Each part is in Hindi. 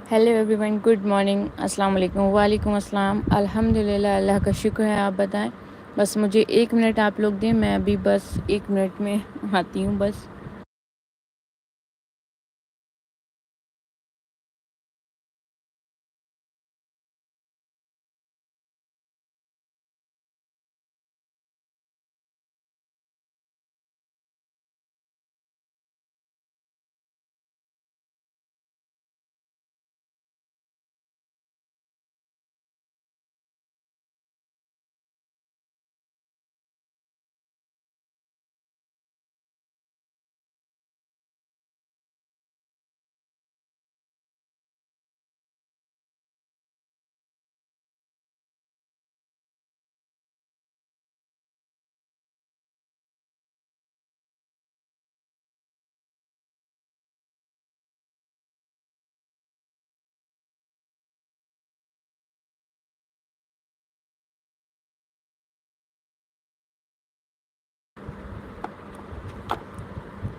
हेलो एवरीवन, गुड मॉर्निंग, अस्सलाम वालेकुम। वालेकुम अस्सलाम। अल्हम्दुलिल्लाह, अल्लाह का शुक्र है। आप बताएं। बस मुझे 1 मिनट आप लोग दें, मैं अभी बस 1 मिनट में आती हूँ बस।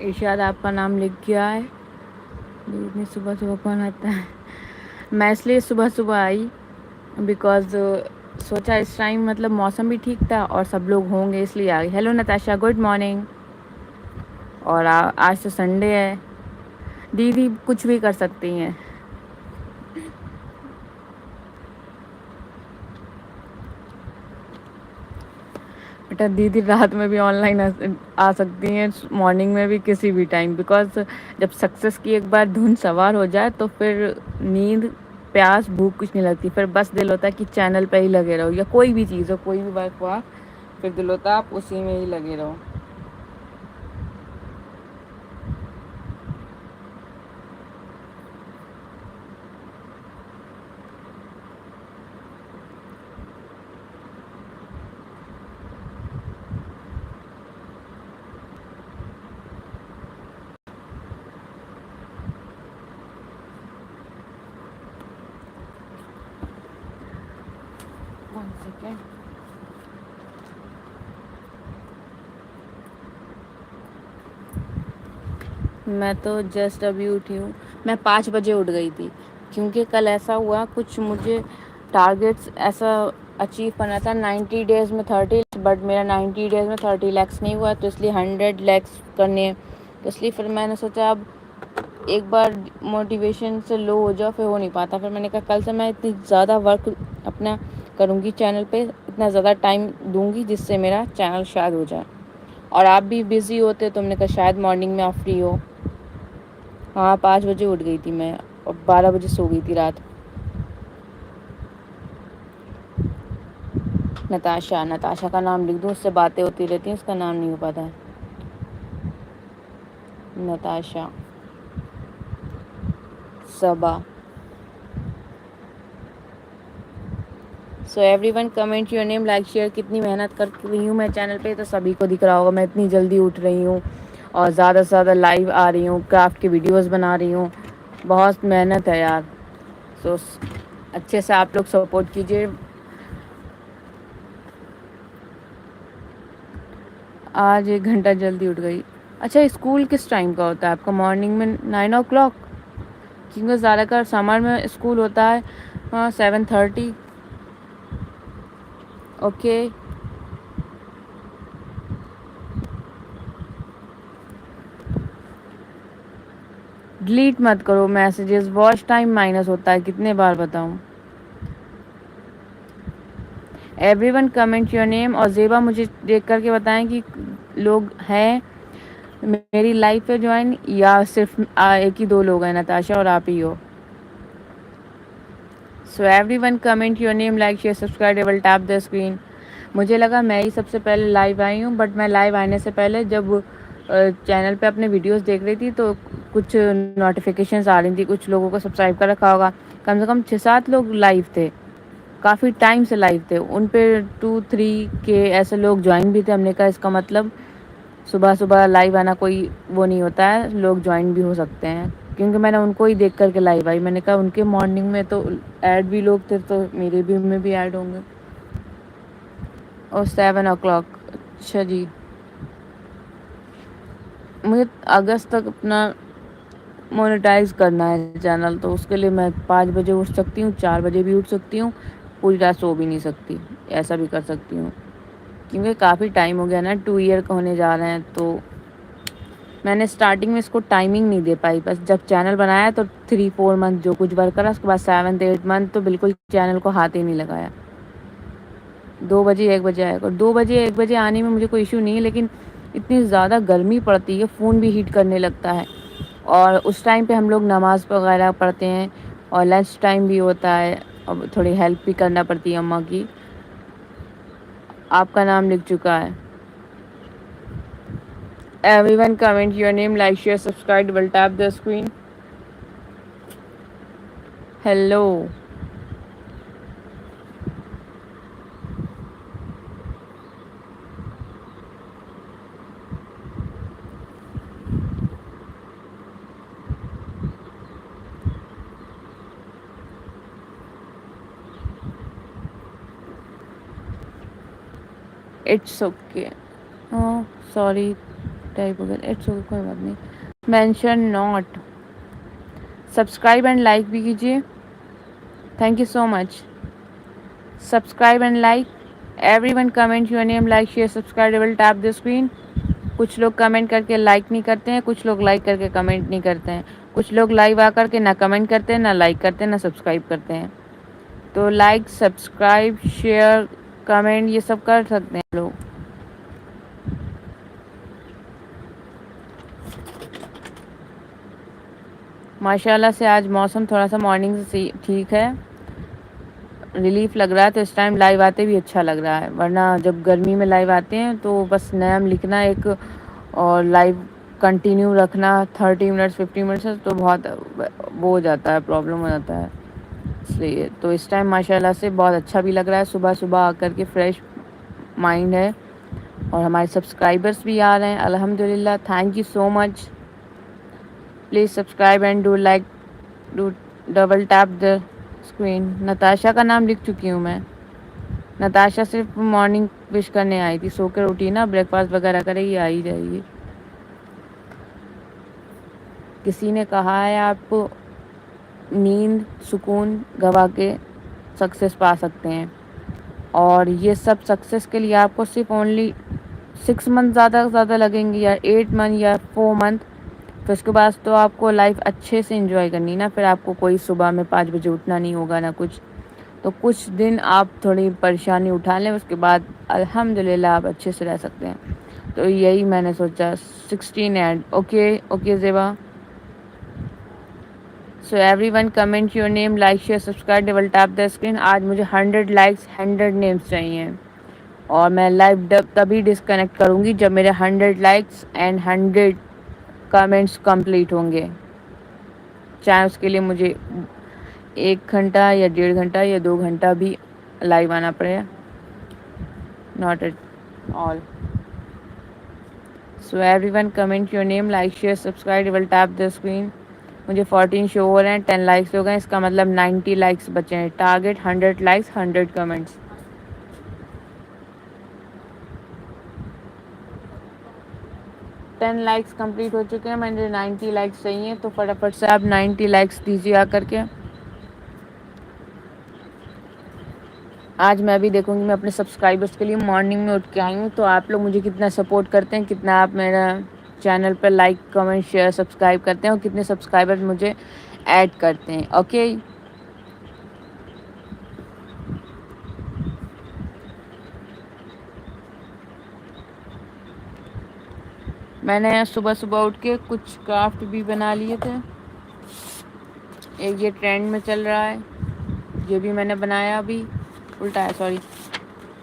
इरशाद आपका नाम लिख गया है। इतनी सुबह सुबह कौन आता है? मैं इसलिए सुबह सुबह आई बिकॉज सोचा इस टाइम मतलब मौसम भी ठीक था और सब लोग होंगे, इसलिए आ गई। Hello Natasha, good morning. और आज तो संडे है। दीदी कुछ भी कर सकती हैं। बेटा दीदी रात में भी ऑनलाइन आ सकती हैं, मॉर्निंग में भी, किसी भी टाइम। बिकॉज जब सक्सेस की एक बार धुन सवार हो जाए तो फिर नींद, प्यास, भूख कुछ नहीं लगती। फिर बस दिल होता है कि चैनल पे ही लगे रहो, या कोई भी चीज़ हो, कोई भी वर्क हुआ, फिर दिल होता है आप उसी में ही लगे रहो। One second. मैं तो जस्ट अभी उठी हूँ। मैं 5 बजे उठ गई थी क्योंकि कल ऐसा हुआ, कुछ मुझे टारगेट्स ऐसा अचीव करना था। 90 डेज़ में 30, बट मेरा 90 डेज़ में 30 lakhs नहीं हुआ, तो इसलिए 100 lakhs करने हैं। तो इसलिए फिर मैंने सोचा अब एक बार मोटिवेशन से लो हो जाओ, फिर हो नहीं पाता। फिर मैंने कहा कल से मैं इतनी ज़्यादा वर्क अपना करूँगी चैनल पे, इतना ज़्यादा टाइम दूँगी जिससे मेरा चैनल शायद हो जाए। और आप भी बिज़ी होते तो हमने कहा शायद मॉर्निंग में आप फ्री हो। हाँ, 5 बजे उठ गई थी मैं और 12 बजे सो गई थी रात। नताशा, नताशा का नाम लिख दूँ, उससे बातें होती रहती हैं, उसका नाम नहीं हो पाता है। Natasha, Saba. So everyone comment your name, like, share. कितनी मेहनत कर रही हूँ मैं चैनल पे, तो सभी को दिख रहा होगा। मैं इतनी जल्दी उठ रही हूँ और ज़्यादा से ज़्यादा लाइव आ रही हूँ, क्राफ्ट की वीडियोस बना रही हूँ। बहुत मेहनत है यार। सो अच्छे से आप लोग सपोर्ट कीजिए। आज 1 घंटा जल्दी उठ गई। अच्छा, स्कूल किस टाइम का होता है आपका? मॉर्निंग में 9 o'clock? क्योंकि ज़्यादातर समर में स्कूल होता है 7:30। ओके। डिलीट मत करो मैसेजेस, वॉच टाइम माइनस होता है, कितने बार बताऊँ। Everyone comment your name. और ज़ेबा मुझे देख करके बताएं कि लोग हैं मेरी लाइफ पे ज्वाइन, या सिर्फ एक ही दो लोग हैं, नताशा और आप ही हो। सो everyone comment your name, like, share, subscribe, double tap the screen. मुझे लगा मैं ही सबसे पहले लाइव आई हूँ, बट मैं लाइव आने से पहले जब चैनल पे अपने वीडियोस देख रही थी तो कुछ नोटिफिकेशंस आ रही थी। कुछ लोगों को सब्सक्राइब कर रखा होगा, कम से कम 6-7 लोग लाइव थे, काफ़ी टाइम से लाइव थे। उन पे 2-3 के ऐसे लोग ज्वाइन भी थे। हमने कहा इसका मतलब सुबह सुबह लाइव आना कोई वो नहीं होता है, लोग ज्वाइन भी हो सकते हैं। क्योंकि मैंने उनको ही देख करके लाइव आई। मैंने कहा उनके मॉर्निंग में तो ऐड भी लोग थे, तो मेरे भी में भी ऐड होंगे। और 7 o'clock, अच्छा जी। मुझे अगस्त तक अपना मोनेटाइज करना है चैनल, तो उसके लिए मैं 5 बजे उठ सकती हूँ, 4 बजे भी उठ सकती हूँ, पूरी रात सो भी नहीं सकती, ऐसा भी कर सकती हूँ। क्योंकि काफ़ी टाइम हो गया ना, 2 ईयर का होने जा रहे हैं, तो मैंने स्टार्टिंग में इसको टाइमिंग नहीं दे पाई। बस जब चैनल बनाया तो 3-4 मंथ जो कुछ वर्क करा, उसके बाद 7-8 मंथ तो बिल्कुल चैनल को हाथ ही नहीं लगाया। 2 बजे 1 बजे आएगा, 2 बजे 1 बजे आने में मुझे कोई इशू नहीं है, लेकिन इतनी ज़्यादा गर्मी पड़ती है, फ़ोन भी हीट करने लगता है। और उस टाइम पे हम लोग नमाज़ वगैरह पढ़ते हैं और लंच टाइम भी होता है, और थोड़ी हेल्प भी करना पड़ती है अम्मा की। आपका नाम लिख चुका है। Everyone comment your name, like, share, subscribe, double tap the screen. Hello. It's okay. Oh, sorry. Type हो गया। इट्स ओके, कोई बात नहीं। Mention not. Subscribe and like भी कीजिए। Thank you so much. Subscribe and like. Everyone comment your name, like, share, subscribe, double tap the screen. कुछ लोग कमेंट करके लाइक नहीं करते हैं, कुछ लोग लाइक करके कमेंट नहीं करते हैं, कुछ लोग लाइव आकर के ना कमेंट करते हैं, ना लाइक करते हैं, ना सब्सक्राइब करते हैं। तो लाइक, सब्सक्राइब, शेयर, कमेंट ये सब कर सकते हैं लोग। माशाल्लाह से आज मौसम थोड़ा सा मॉर्निंग से ठीक है, रिलीफ लग रहा है, तो इस टाइम लाइव आते भी अच्छा लग रहा है। वरना जब गर्मी में लाइव आते हैं तो बस नाम लिखना एक, और लाइव कंटिन्यू रखना 30 मिनट्स 50 मिनट्स, तो बहुत वो हो जाता है, प्रॉब्लम हो जाता है। इसलिए तो इस टाइम माशाल्लाह से बहुत अच्छा भी लग रहा है, सुबह सुबह आकर के फ्रेश माइंड है। और हमारे सब्सक्राइबर्स भी आ रहे हैं, अल्हम्दुलिल्लाह। Thank you so much. Please subscribe and do like, do double tap the screen. Natasha का नाम लिख चुकी हूँ मैं। नताशा सिर्फ मॉर्निंग विश करने आई थी, सो कर उठी ना, ब्रेकफास्ट वगैरह करेगी, आ ही जाएगी। किसी ने कहा है आप नींद सुकून गवा के सक्सेस पा सकते हैं, और ये सब सक्सेस के लिए आपको सिर्फ ओनली 6 मंथ ज़्यादा से ज़्यादा लगेंगे, या 8 मंथ या 4 मंथ। फिर उसके बाद तो आपको लाइफ अच्छे से एंजॉय करनी ना, फिर आपको कोई सुबह में 5 बजे उठना नहीं होगा ना कुछ। तो कुछ दिन आप थोड़ी परेशानी उठा लें, उसके बाद अल्हम्दुलिल्लाह आप अच्छे से रह सकते हैं। तो यही मैंने सोचा। 16 and okay okay Zeba. So everyone comment your name, like, share, subscribe, double tap the screen. आज मुझे 100 लाइक्स 100 नेम्स चाहिए, और मैं लाइव तभी डिस्कनेक्ट करूँगी जब मेरे 100 लाइक्स एंड 100 कमेंट्स कंप्लीट होंगे। चाहे उसके लिए मुझे 1 घंटा या 1.5 घंटा या 2 घंटा भी लाइव आना पड़े, not at all. So everyone comment your name, like, share, subscribe, double tap the screen. मुझे 14 शो हो रहे हैं, 10 लाइक्स हो गए, इसका मतलब 90 लाइक्स बचे हैं। Target 100 likes 100 comments. 10 likes complete हो चुके हैं, मुझे 90 लाइक्स चाहिए, तो फटाफट से आप 90 लाइक्स दीजिए आकर के। आज मैं भी देखूंगी, मैं अपने सब्सक्राइबर्स के लिए मॉर्निंग में उठ के आई हूँ, तो आप लोग मुझे कितना सपोर्ट करते हैं, कितना आप मेरा चैनल पर लाइक कमेंट शेयर सब्सक्राइब करते हैं, और कितने सब्सक्राइबर्स मुझे ऐड करते हैं। ओके मैंने सुबह सुबह उठ के कुछ क्राफ्ट भी बना लिए थे। एक ये ट्रेंड में चल रहा है, ये भी मैंने बनाया। अभी उल्टा है, सॉरी।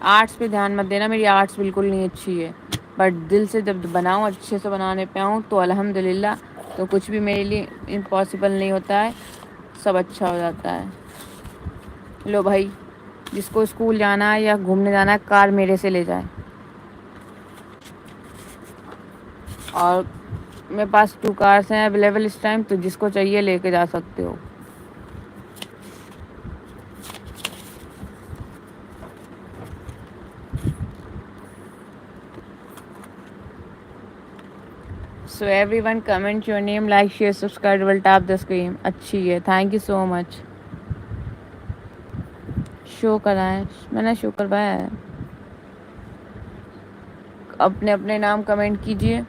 आर्ट्स पे ध्यान मत देना, मेरी आर्ट्स बिल्कुल नहीं अच्छी है, बट दिल से जब बनाऊँ, अच्छे से बनाने पे आऊँ, तो अल्हम्दुलिल्लाह, तो कुछ भी मेरे लिए इम्पॉसिबल नहीं होता है, सब अच्छा हो जाता है। लो भाई, जिसको स्कूल जाना है या घूमने जाना है, कार मेरे से ले जाए। और मेरे पास 2 कार्स हैं अवेलेबल इस टाइम, तो जिसको चाहिए लेके जा सकते हो। सो everyone comment your name, like share subscribe, will tap the screen. अच्छी है, thank you so much. Show कराएं, मैंने शो करवाया है। अपने अपने नाम कमेंट कीजिए।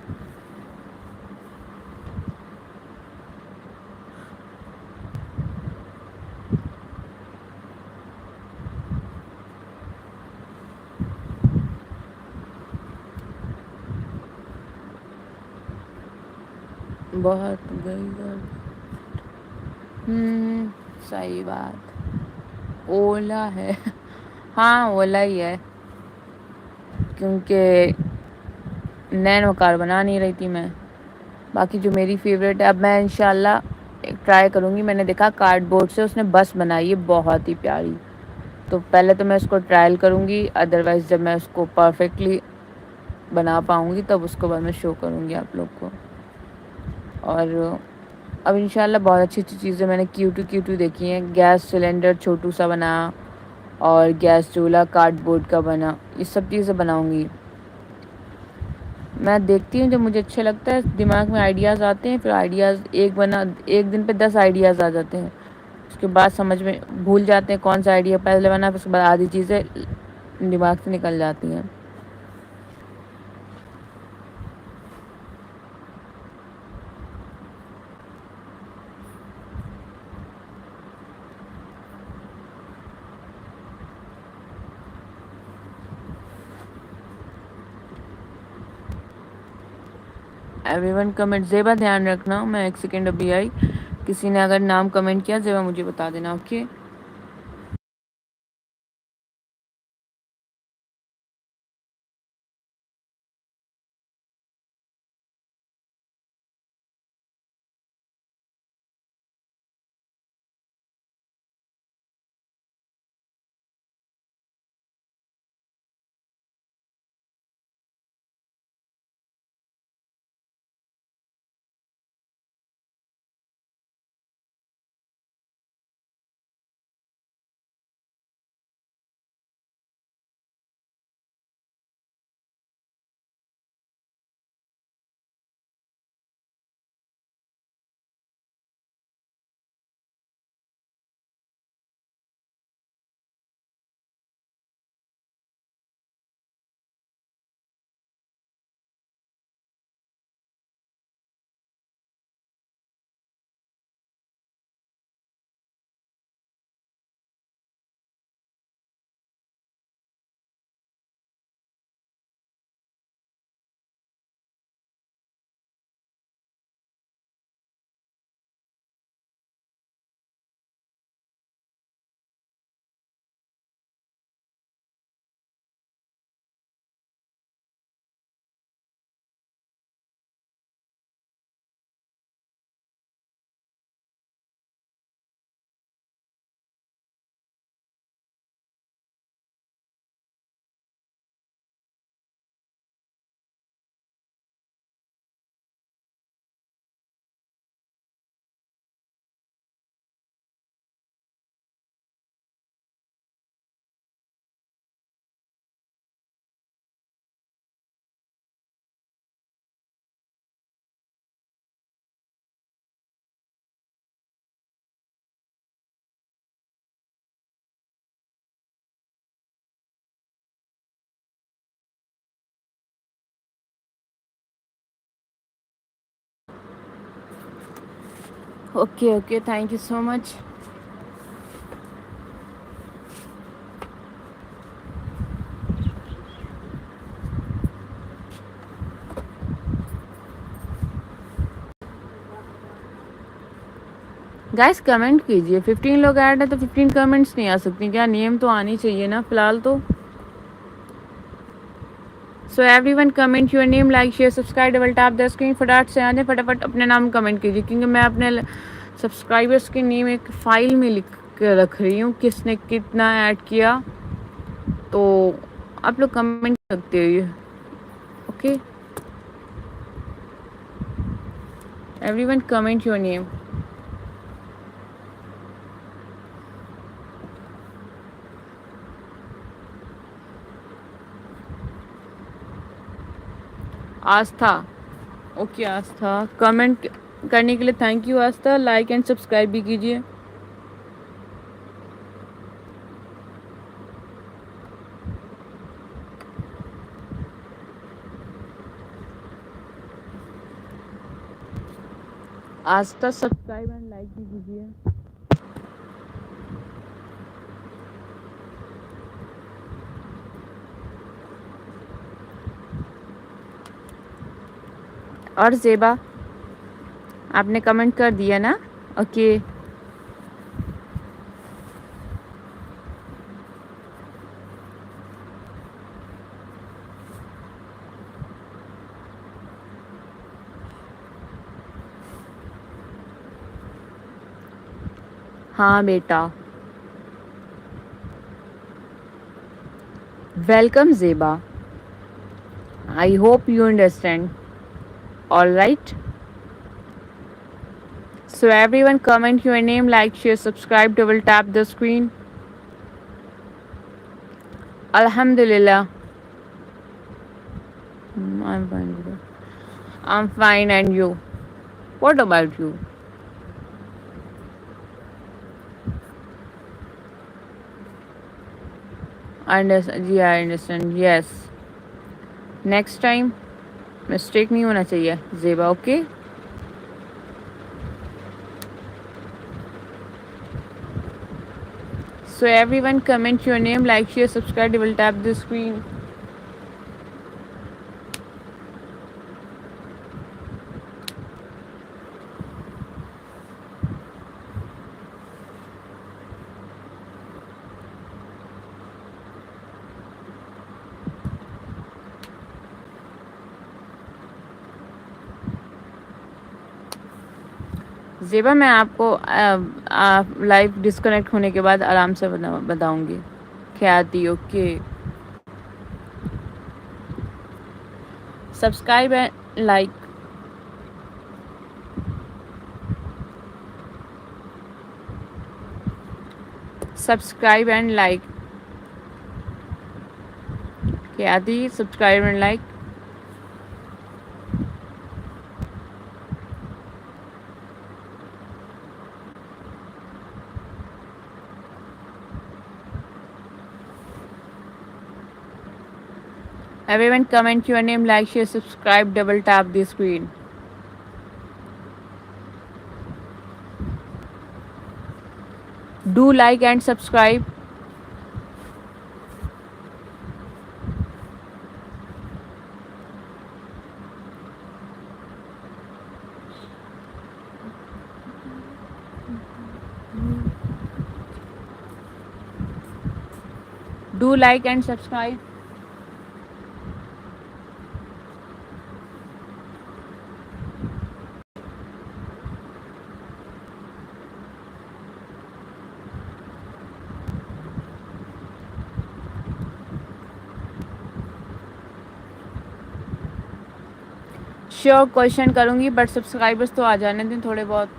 बहुत गई। सही बात। ओला है। हाँ ओला ही है, क्योंकि नैनो कार बना नहीं रही थी मैं। बाकी जो मेरी फेवरेट है, अब मैं इंशाल्लाह ट्राई करूँगी। मैंने देखा कार्डबोर्ड से उसने बस बनाई है बहुत ही प्यारी, तो पहले तो मैं उसको ट्रायल करूँगी, अदरवाइज़ जब मैं उसको परफेक्टली बना पाऊँगी तब उसको बाद में शो करूँगी आप लोग को। और अब इंशाल्लाह बहुत अच्छी अच्छी चीज़ें मैंने क्यूटू देखी हैं। गैस सिलेंडर छोटू सा बना, और गैस चूल्हा कार्डबोर्ड का बना, ये सब चीज़ें बनाऊँगी। मैं देखती हूँ, जब मुझे अच्छा लगता है दिमाग में आइडियाज़ आते हैं, फिर आइडियाज़ एक दिन पे 10 आइडियाज़ आ जाते हैं। उसके बाद समझ में भूल जाते हैं कौन सा आइडिया पहले बना, फिर उसके बाद आधी चीज़ें दिमाग से निकल जाती हैं। Everyone comment. ज़ेबा ध्यान रखना, मैं एक सेकेंड अभी आई। किसी ने अगर नाम कमेंट किया ज़ेबा मुझे बता देना, okay. Okay okay, thank you so much. Guys comment कीजिए। 15 लोग ऐड है तो 15 कमेंट्स नहीं आ सकती क्या? नेम तो आनी चाहिए ना फिलहाल तो। सो everyone comment your name, like share subscribe, double tap the screen. फटाफट से आने, फटाफट अपने नाम कमेंट कीजिए, क्योंकि मैं अपने सब्सक्राइबर्स के नेम एक फ़ाइल में लिख कर रख रही हूँ, किसने कितना ऐड किया, तो आप लोग कमेंट कर सकते हो ये, okay. Everyone comment your name. Aastha, okay Aastha, comment करने के लिए thank you Aastha. Like and subscribe भी कीजिए। आस्था सब्सक्राइब एंड लाइक भी कीजिए। और ज़ेबा, आपने कमेंट कर दिया ना? ओके। हाँ बेटा। Welcome Zeba, I hope you understand. All right, so everyone comment your name, like, share, subscribe, double tap the screen. Alhamdulillah. I'm fine. I'm fine, and you? What about you? Understand? Yeah, I understand. Yes. Next time, mistake नहीं होना चाहिए Zeba, okay? So everyone comment your name, like, share, subscribe, double tap the screen. Zeba, मैं आपको लाइव डिस्कनेक्ट होने के बाद आराम से बताऊंगी। Khyati, okay. Subscribe and like. Subscribe and like. Khyati, subscribe and like. Everyone comment your name, like, share, subscribe, double tap the screen. Do like and subscribe. Do like and subscribe. Sure question करूँगी, बट सब्सक्राइबर्स तो आ जाने दें थोड़े बहुत।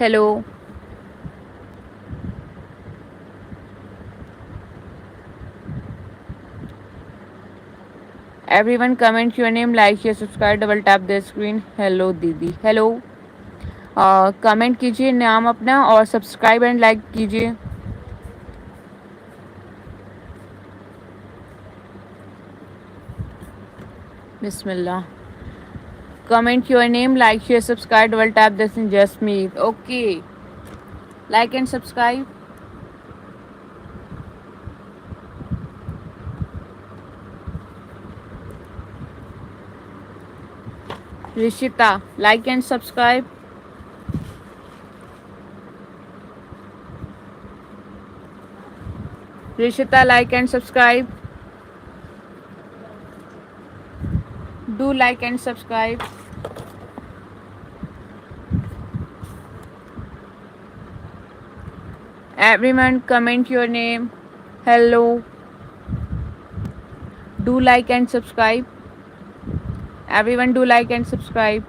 Hello, everyone comment your name, like, share, subscribe, double tap the screen. Hello दीदी, हेलो। कमेंट कीजिए नाम अपना और सब्सक्राइब एंड लाइक कीजिए। बिस्मिल्लाह। Comment your name, like, share, subscribe, double tap this in just me. Okay. Like and subscribe. Rishita, like and subscribe. Rishita, like and subscribe. Do like and subscribe. Everyone comment your name. Hello. Do like and subscribe. Everyone do like and subscribe.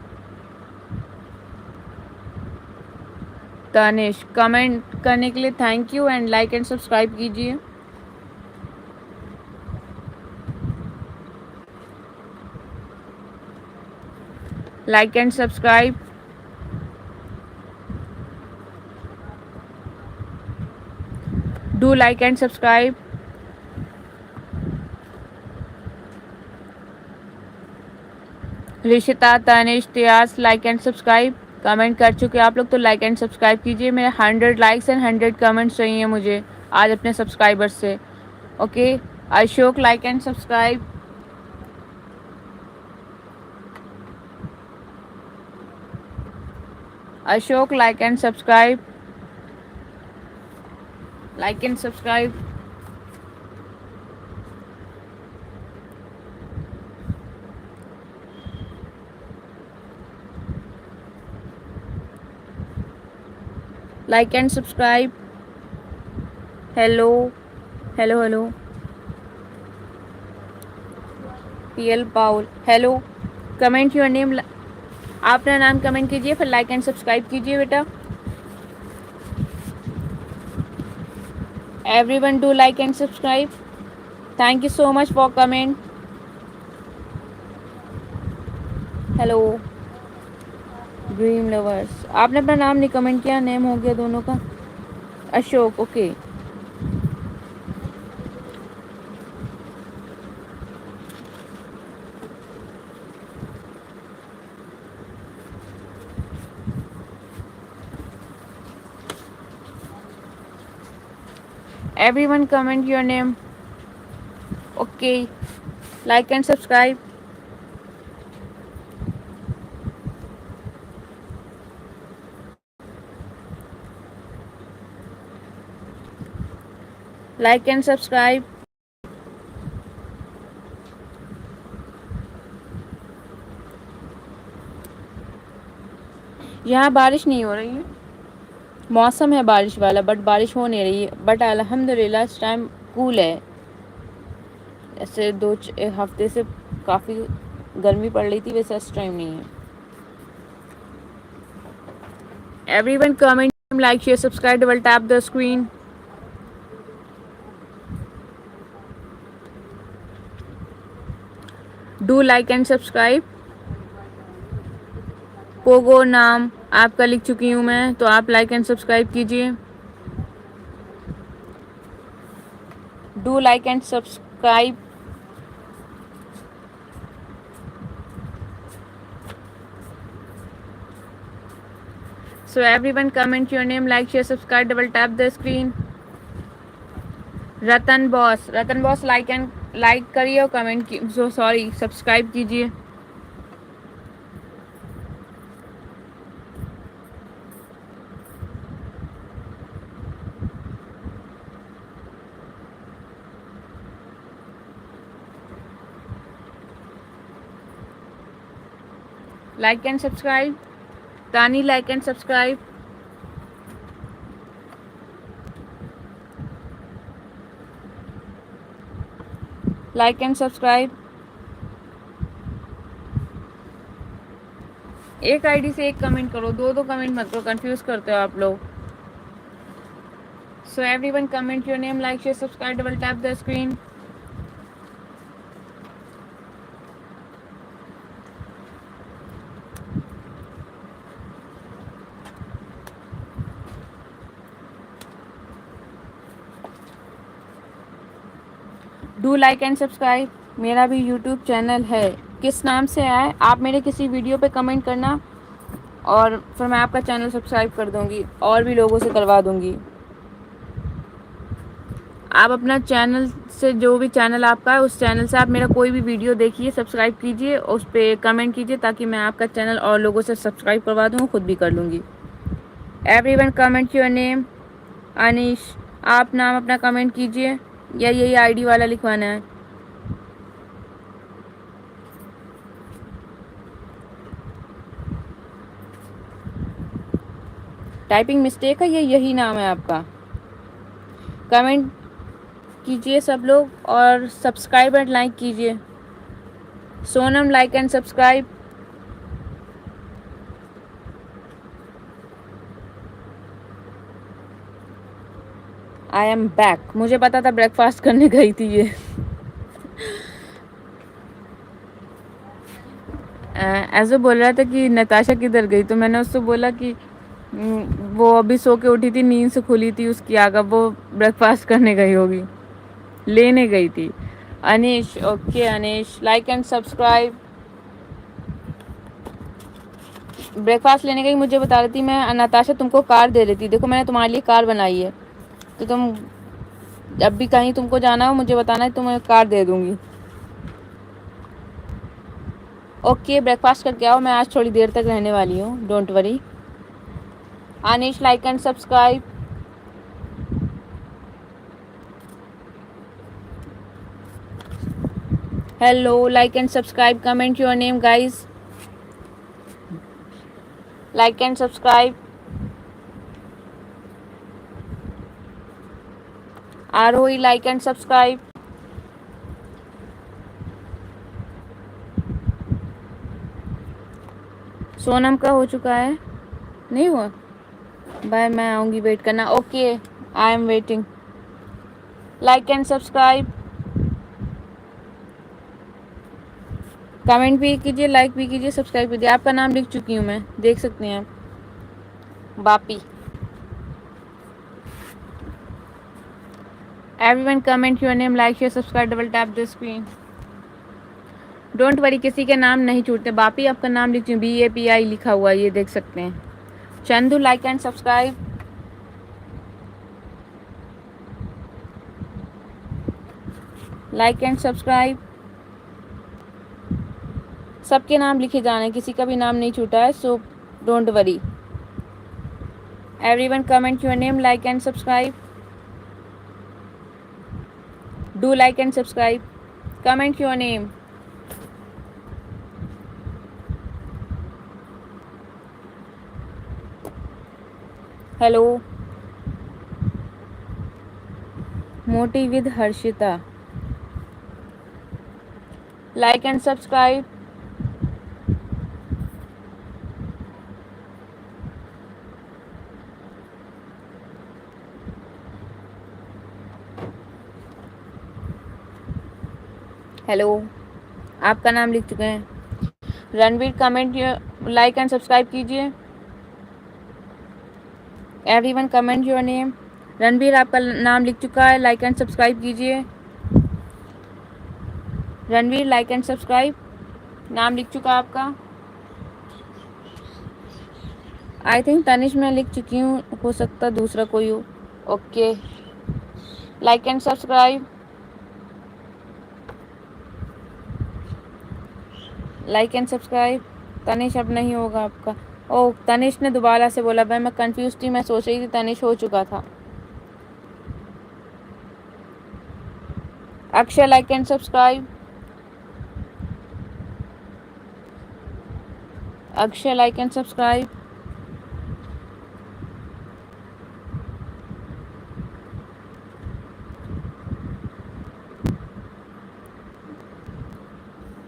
Tanish comment करने के लिए thank you and like and subscribe कीजिए. Like and subscribe. Do like and subscribe. Rishita, Tanish, Tiyas like and subscribe. Comment कर चुके आप लोग तो लाइक एंड सब्सक्राइब कीजिए. मेरे 100 लाइक्स एंड 100 कमेंट्स चाहिए मुझे आज अपने सब्सक्राइबर्स से. Okay. Ashok like and subscribe. Ashok like and subscribe. Like and subscribe. Like and subscribe. Hello hello hello. PL Paul hello. Comment your name. आप अपना नाम कमेंट कीजिए फिर लाइक एंड सब्सक्राइब कीजिए बेटा. Everyone do like and subscribe. Thank you so much for comment. Hello. Dream lovers. आपने अपना नाम नहीं कमेंट किया. नेम हो गया दोनों का. Ashok. Okay. Everyone comment your name. Okay. Like and subscribe. Like and subscribe. यहाँ बारिश नहीं हो रही है. मौसम है बारिश वाला बट बारिश हो नहीं रही है. बट अल्हम्दुलिल्लाह इस टाइम कूल है. ऐसे 2 हफ्ते से काफ़ी गर्मी पड़ रही थी वैसे इस टाइम नहीं है. Everyone comment, like, share, subscribe, double tap the screen. Do like and subscribe. Pogo नाम आपका लिख चुकी हूँ मैं तो आप लाइक एंड सब्सक्राइब कीजिए. Do like and subscribe. So everyone comment your name, like, share, subscribe, double tap the screen. Ratan boss like करिए और कमेंट की सॉरी सब्सक्राइब कीजिए. Like and subscribe. Tani like and subscribe. Like and subscribe. एक आईडी से एक कमेंट करो. दो कमेंट मत करो. कंफ्यूज करते हो आप लोग. सो everyone comment your name, like, share, subscribe, double tap the screen. Do like and subscribe. मेरा भी यूट्यूब चैनल है. किस नाम से है आप मेरे किसी वीडियो पे कमेंट करना और फिर मैं आपका चैनल सब्सक्राइब कर दूंगी और भी लोगों से करवा दूंगी. आप अपना चैनल से जो भी चैनल आपका है उस चैनल से आप मेरा कोई भी वीडियो देखिए, सब्सक्राइब कीजिए और उस पर कमेंट कीजिए ताकि मैं आपका चैनल और लोगों से सब्सक्राइब करवा दूँ. खुद भी कर लूँगी. Everyone comment your name. Anish आप नाम अपना कमेंट कीजिए या यही आईडी वाला लिखवाना है. टाइपिंग मिस्टेक है या यही नाम है आपका. कमेंट कीजिए सब लोग और सब्सक्राइब एंड लाइक कीजिए। Sonam like and subscribe. I am back. मुझे पता था ब्रेकफास्ट करने गई थी ये। ऐसे बोल रहा था कि नताशा किधर गई, तो मैंने उससे बोला कि वो अभी सो के उठी थी, नींद से खुली थी उसकी आँख, अब वो ब्रेकफास्ट करने गई होगी, लेने गई थी। Anish, okay Anish, like and subscribe. Breakfast लेने गई, मुझे बता रही थी मैं नताशा तुमको कार दे देती, देखो मैंने तुम्हारे लिए कार बनाई है, तो तुम जब भी कहीं तुमको जाना हो मुझे बताना है, तुम्हें कार दे दूंगी। ओके ब्रेकफास्ट करके आओ, मैं आज थोड़ी देर तक रहने वाली हूँ, don't worry. Anish like and subscribe. Hello, like and subscribe, comment your name guys, like and subscribe. Arohi like and subscribe. Sonam का हो चुका है, नहीं हुआ? बाय, मैं आऊँगी, वेट करना। Okay I am waiting. Like and subscribe, comment भी कीजिए, लाइक भी कीजिए, सब्सक्राइब कीजिए। आपका नाम लिख चुकी हूँ मैं, देख सकते हैं आप। Bapi. Everyone comment your name, like share subscribe, double tap the screen. Don't worry, किसी के नाम नहीं छूटते। बापी आपका नाम लिख चुकी, BAPI लिखा हुआ है, ये देख सकते हैं। Chandu like and subscribe. Like and subscribe. सबके नाम लिखे जाने, किसी का भी नाम नहीं छूटा है, so don't worry. Everyone comment your name, like and subscribe. Do like and subscribe, comment your name. Hello, Moti with Harshita, like and subscribe. Hello, आपका नाम लिख चुके हैं। Ranveer comment like and subscribe कीजिए। Everyone comment your name. Ranveer आपका नाम लिख चुका है, लाइक एंड सब्सक्राइब कीजिए। रणवीर लाइक एंड सब्सक्राइब, नाम लिख चुका आपका। आई थिंक तनिष मैं लिख चुकी हूँ, हो सकता दूसरा कोई हो। Okay, like and subscribe, like and subscribe. Tanish अब नहीं होगा आपका। ओह, तनिष ने दोबारा से बोला, मैं कंफ्यूज थी, मैं सोच रही थी तनिष हो चुका था। Akshay like and subscribe. Akshay like and subscribe.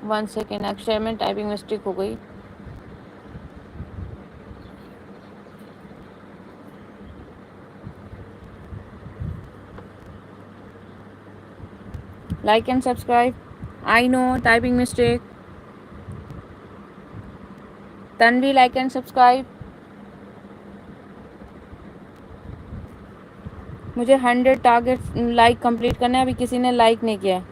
One second, Akshay में टाइपिंग मिस्टेक हो गई। Like and subscribe, I know typing mistake. Tanvi like and subscribe. मुझे 100 टारगेट लाइक कंप्लीट करना है, अभी किसी ने लाइक नहीं किया।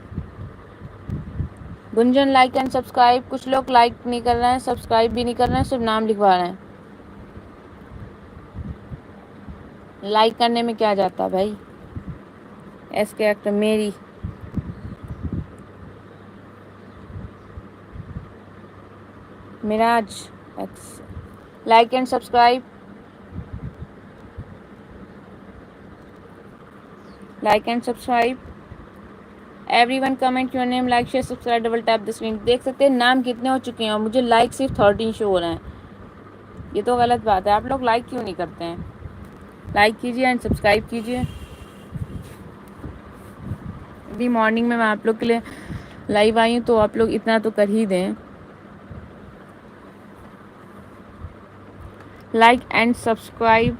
Gunjan like and subscribe. कुछ लोग लाइक नहीं कर रहे हैं, सब्सक्राइब भी नहीं कर रहे हैं, सिर्फ नाम लिखवा रहे हैं। लाइक करने में क्या जाता है भाई। एस के एक्टर मेरी। Miraj, like and subscribe, like and subscribe. Everyone comment your name, like share subscribe, double tap the screen. देख सकते हैं नाम कितने हो चुके हैं और मुझे लाइक सिर्फ 13 शो हो रहे हैं। ये तो गलत बात है, आप लोग लाइक क्यों नहीं करते हैं? लाइक कीजिए एंड सब्सक्राइब कीजिए। अभी मॉर्निंग में मैं आप लोग के लिए लाइव आई हूँ, तो आप लोग इतना तो कर ही दें। Like and subscribe,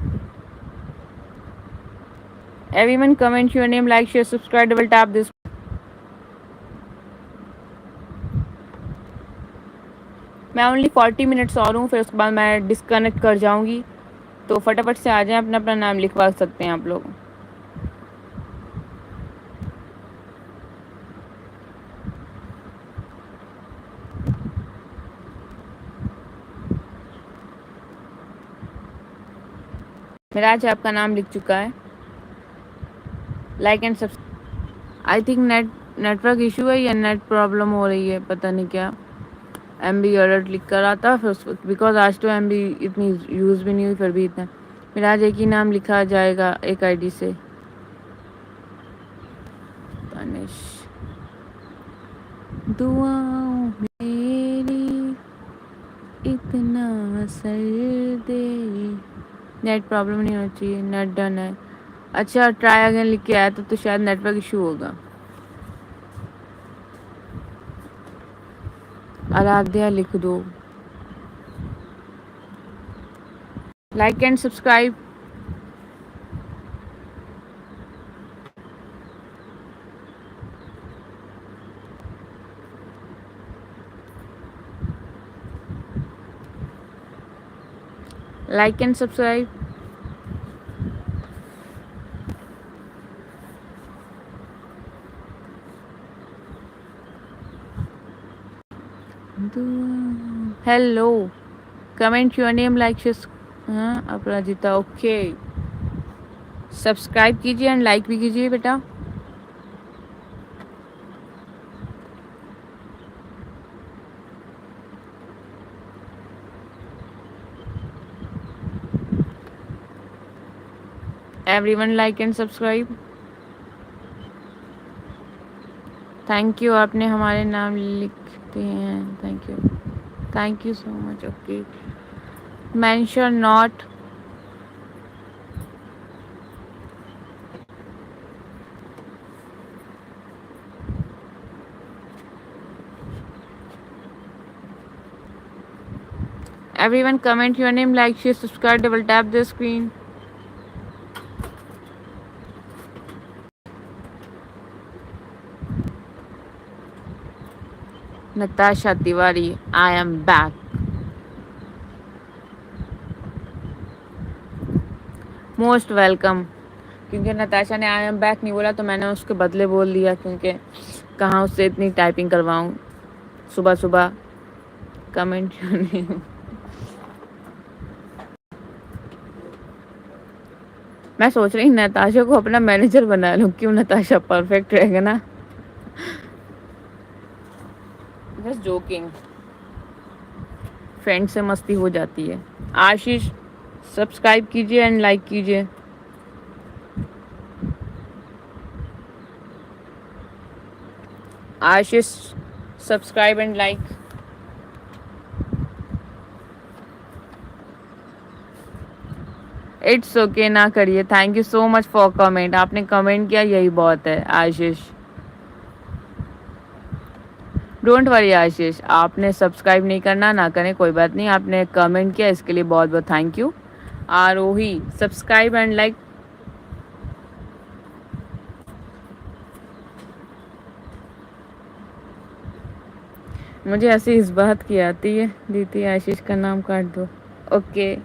everyone comment your name, like share subscribe, double tap this. मैं ओनली 40 मिनट्स और हूँ, फिर उसके बाद मैं डिस्कनेक्ट कर जाऊँगी, तो फटाफट से आ जाएं, अपना अपना नाम लिखवा सकते हैं आप लोग। मेरा आज आपका नाम लिख चुका है। Like and subscribe. I think network issue है या नेट प्रॉब्लम हो रही है, पता नहीं क्या। MB अलर्ट लिख कर आता फिर, बिकॉज आज तो MB इतनी यूज़ भी नहीं हुई, फिर भी इतना। मेरा आज एक ही नाम लिखा जाएगा एक ID से, तनिष। दुआओं मेरी इतना असर दे। नेट प्रॉब्लम नहीं होनी चाहिए, नेट डन है। अच्छा, ट्राई अगेन लिख के आया तो शायद नेटवर्क इशू होगा। आराध्या लिख दो। Like and subscribe. Like and subscribe. Hello, comment your name, like share. हाँ, अपराजिता, ओके। सब्सक्राइब कीजिए एंड लाइक भी कीजिए बेटा। Everyone like and subscribe. Thank you, आपने हमारे नाम लिखते हैं, thank you so much. Okay, mention not. Everyone comment your name, like, share, subscribe, double tap the screen. Natasha Tiwari, I am back. Most welcome. क्योंकि नताशा ने आई एम बैक नहीं बोला तो मैंने उसके बदले बोल दिया, क्योंकि कहाँ उससे इतनी टाइपिंग करवाऊँ सुबह सुबह। कमेंट नहीं। मैं सोच रही नताशा को अपना मैनेजर बना लूँ, क्यों? नताशा परफेक्ट रहेगा ना। जस्ट जोकिंग, फ्रेंड से मस्ती हो जाती है। आशीष सब्सक्राइब कीजिए एंड लाइक कीजिए। Ashish subscribe and like. It's okay, ना करिए। Thank you so much for comment. आपने कमेंट किया, यही बहुत है। आशीष, डोंट वरी आशीष, आपने सब्सक्राइब नहीं करना, ना करें, कोई बात नहीं। आपने कमेंट किया, इसके लिए बहुत बहुत thank you. Arohi subscribe and like. मुझे ऐसी इस बात की आती है। दीदी आशीष का नाम काट दो। ओके,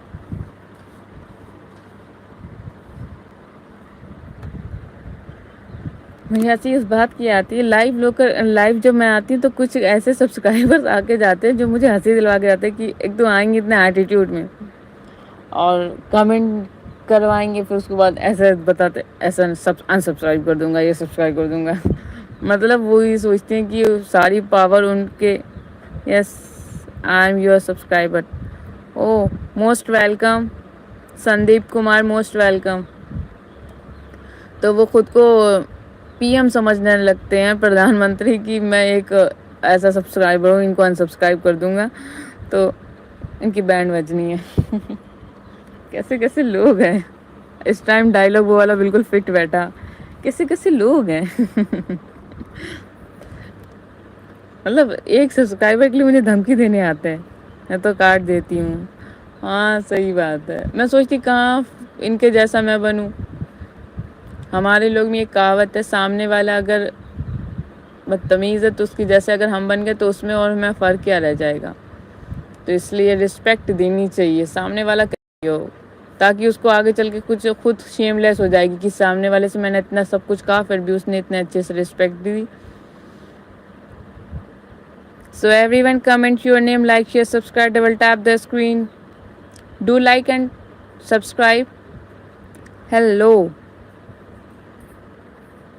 मुझे ऐसी इस बात की आती है। लाइव जब मैं आती हूँ तो कुछ ऐसे सब्सक्राइबर्स आके जाते हैं जो मुझे हंसी दिलवा के जाते हैं कि एक तो आएंगे इतने एटीट्यूड में और कमेंट करवाएंगे, फिर उसके बाद ऐसे बताते, ऐसा सब अनसब्सक्राइब कर दूंगा, ये सब्सक्राइब कर दूंगा। मतलब वो ही सोचते हैं कि सारी पावर उनके। Yes, I am your subscriber. Oh, most welcome Sandeep Kumar, most welcome. तो वो खुद को PM समझने लगते हैं, प्रधानमंत्री की। मैं एक ऐसा सब्सक्राइबर हूँ, इनको अनसब्सक्राइब कर दूंगा तो इनकी बैंड बजनी है। कैसे कैसे लोग हैं इस टाइम। डायलॉग वो वाला बिल्कुल फिट बैठा। कैसे कैसे लोग हैं। मतलब एक सब्सक्राइबर के लिए मुझे धमकी देने आते हैं, मैं तो काट देती हूँ। हाँ सही बात है, मैं सोचती कहाँ इनके जैसा मैं बनूँ। हमारे लोग में एक कहावत है, सामने वाला अगर बदतमीज़ है तो उसकी जैसे अगर हम बन गए तो उसमें और हमें फ़र्क क्या रह जाएगा। तो इसलिए रिस्पेक्ट देनी चाहिए, सामने वाला कैसे हो, ताकि उसको आगे चल के कुछ खुद शेमलेस हो जाएगी कि सामने वाले से मैंने इतना सब कुछ कहा फिर भी उसने इतने अच्छे से respect the. So everyone comment your name, like, share, subscribe, double tap the screen. Do like and subscribe. Hello.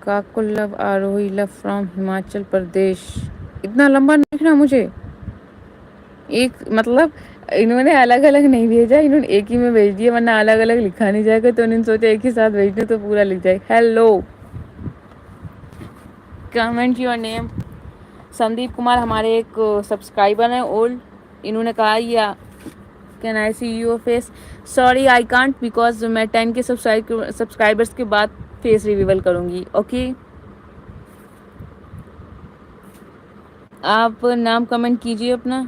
काकुल्लव आरोही लव फ्रॉम हिमाचल प्रदेश। इतना लंबा नहीं लिखना मुझे। एक मतलब इन्होंने अलग अलग नहीं भेजा, इन्होंने एक ही में भेज दिया, वरना अलग अलग लिखा नहीं जाएगा, तो उन्होंने सोचा एक ही साथ भेज दूं तो पूरा लिख जाए। Hello, comment your name. Sandeep Kumar हमारे एक सब्सक्राइबर हैं ओल्ड, इन्होंने कहा या can I see your face. Sorry I can't, because मैं 10 के सब्सक्राइबर्स के बाद फेस रिवील करूँगी। ओके, आप नाम कमेंट कीजिए अपना।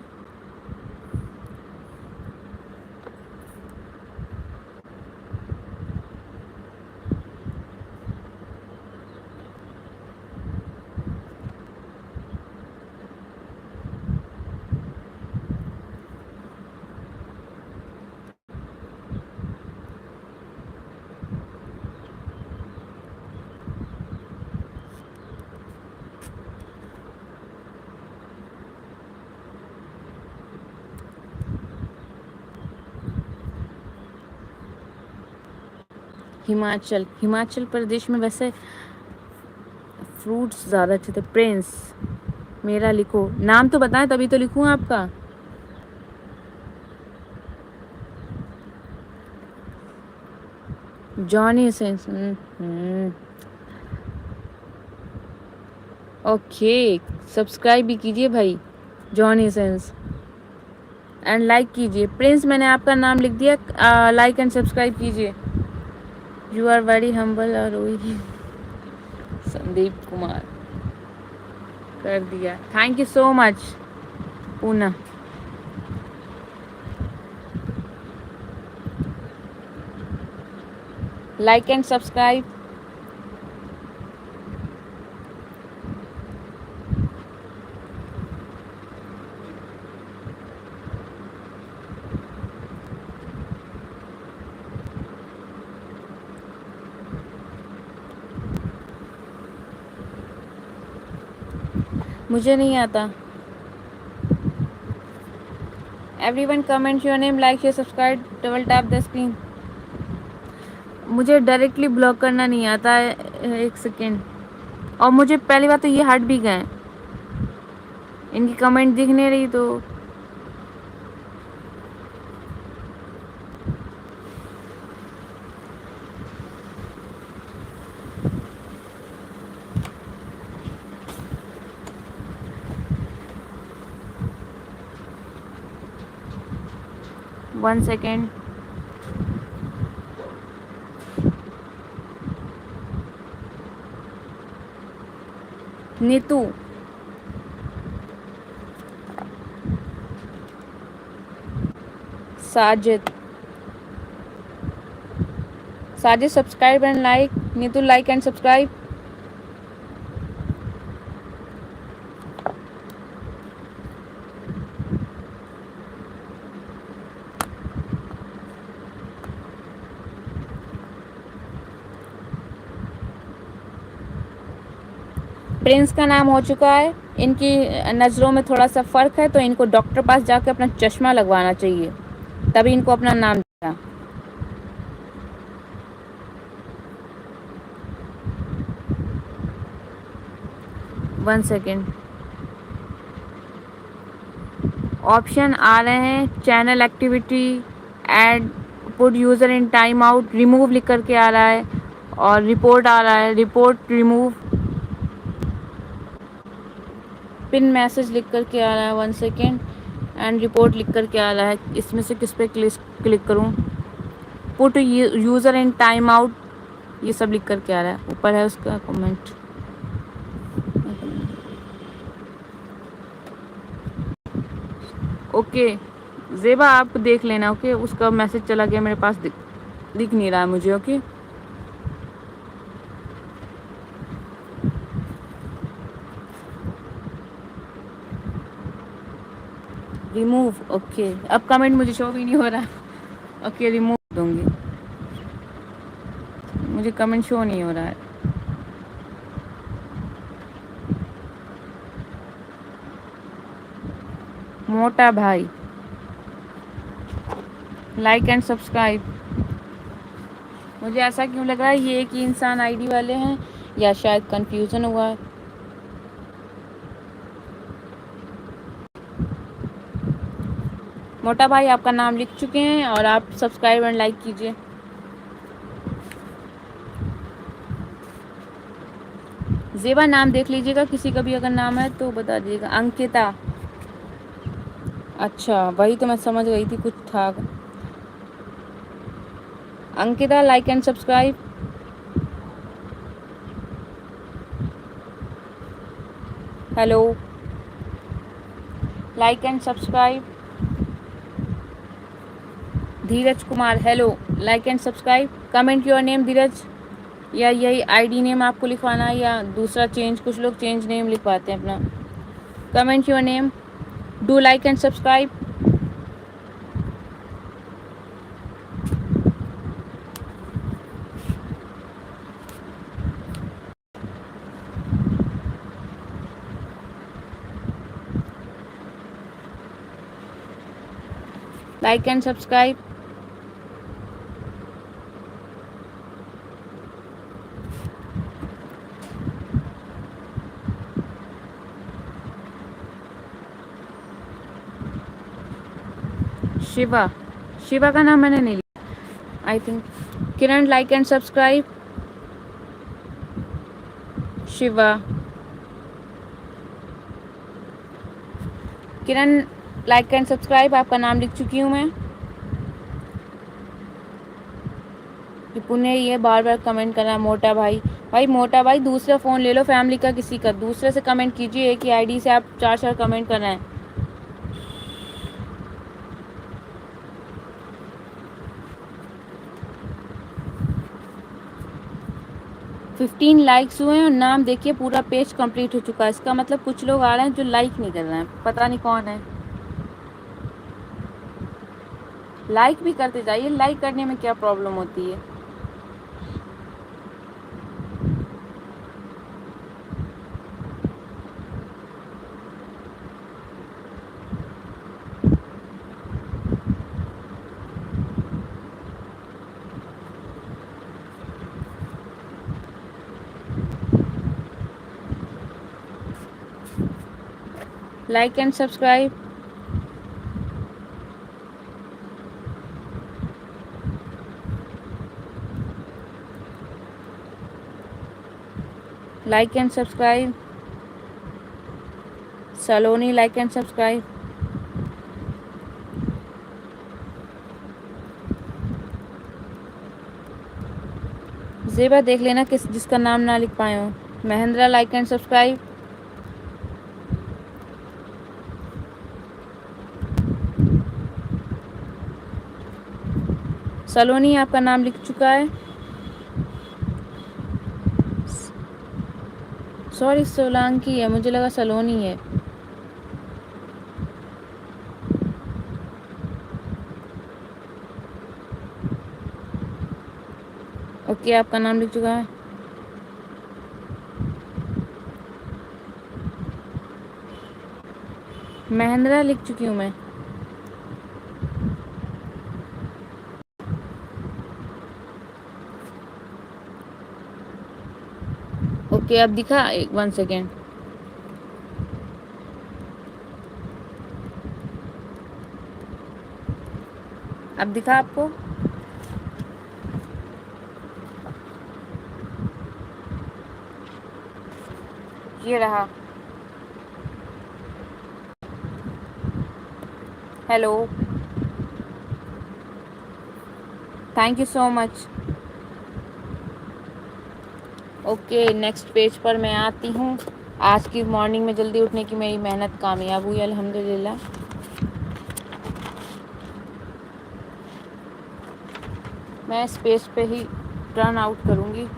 हिमाचल प्रदेश में वैसे फ्रूट्स ज़्यादा अच्छे थे। प्रिंस, मेरा लिखो, नाम तो बताएं तभी तो लिखूँ आपका। Johnny sense. ओके, सब्सक्राइब भी कीजिए भाई, जॉनी सेंस, एंड लाइक कीजिए। प्रिंस, मैंने आपका नाम लिख दिया, लाइक एंड सब्सक्राइब कीजिए। यू आर वेरी हम्बल और संदीप कुमार कर दिया, thank you so much. Poona, like and subscribe. मुझे नहीं आता। Everyone comment your name, like share subscribe, double tap the screen. मुझे डायरेक्टली ब्लॉक करना नहीं आता है, एक सेकेंड। और मुझे पहली बात तो ये हट भी गए, इनकी कमेंट दिख नहीं रही तो। One second. Neetu, Sajid, Sajid subscribe and like. Neetu like and subscribe. Prince का नाम हो चुका है, इनकी नज़रों में थोड़ा सा फ़र्क है तो इनको डॉक्टर पास जाकर अपना चश्मा लगवाना चाहिए, तभी इनको अपना नाम दिया। वन सेकेंड, ऑप्शन आ रहे हैं, channel activity, add, put user in time out, remove लिख करके आ रहा है, और रिपोर्ट आ रहा है, रिपोर्ट, रिमूव, पिन मैसेज लिख करके आ रहा है। वन सेकेंड, एंड रिपोर्ट लिख करके आ रहा है। इसमें से किस पे क्लिक करूं? Put user in time out, ये सब लिख करके आ रहा है। ऊपर है उसका कमेंट। ओके ज़ेबा आप देख लेना। ओके उसका मैसेज चला गया मेरे पास, दिख नहीं रहा है मुझे। Okay remove. ओके अब कमेंट मुझे शो भी नहीं हो रहा। ओके रिमूव दूंगी, मुझे कमेंट शो नहीं हो रहा है। मोटा भाई लाइक एंड सब्सक्राइब। मुझे ऐसा क्यों लग रहा है ये एक ही इंसान आईडी वाले हैं, या शायद कंफ्यूजन हुआ है। मोटा भाई आपका नाम लिख चुके हैं और आप सब्सक्राइब एंड लाइक कीजिए। ज़ेबा नाम देख लीजिएगा, किसी का भी अगर नाम है तो बता दीजिएगा। अंकिता, अच्छा वही तो मैं समझ गई थी कुछ था। Ankita like and subscribe. Hello like and subscribe. Dheeraj Kumar hello like and subscribe. Comment your name Dheeraj, या यही आईडी नेम आपको लिखवाना है या दूसरा चेंज, कुछ लोग चेंज नेम लिखवाते हैं अपना। Comment your name, do like and subscribe. Like and subscribe. Shiva, Shiva का नाम मैंने नहीं लिया I think. Kiran like and subscribe. Shiva, Kiran like and subscribe. आपका नाम लिख चुकी हूँ मैं। पुण्य ये बार बार कमेंट करना। मोटा भाई, भाई मोटा भाई दूसरा फ़ोन ले लो फैमिली का, किसी का दूसरे से कमेंट कीजिए। एक ही आईडी से आप चार चार कमेंट कर रहे हैं। 15 लाइक्स हुए हैं और नाम देखिए पूरा पेज कंप्लीट हो चुका है। इसका मतलब कुछ लोग आ रहे हैं जो लाइक नहीं कर रहे हैं, पता नहीं कौन है। लाइक भी करते जाइए, लाइक करने में क्या प्रॉब्लम होती है। Like and subscribe. Like and subscribe. Saloni like and subscribe. Zeba देख लेना किस जिसका नाम ना लिख पाए हो। Mahendra like and subscribe. Saloni आपका नाम लिख चुका है। सॉरी सोलंकी है, मुझे लगा सलोनी है। ओके आपका नाम लिख चुका है। महेंद्रा लिख चुकी हूँ मैं। ओके अब दिखा, एक 1 सेकेंड। अब दिखा आपको? ये रहा। Hello, thank you so much. Okay next page पर मैं आती हूँ। आज की मॉर्निंग में जल्दी उठने की मेरी मेहनत कामयाब हुई अल्हम्दुलिल्लाह। मैं स्पेस पे ही टर्न आउट करूँगी।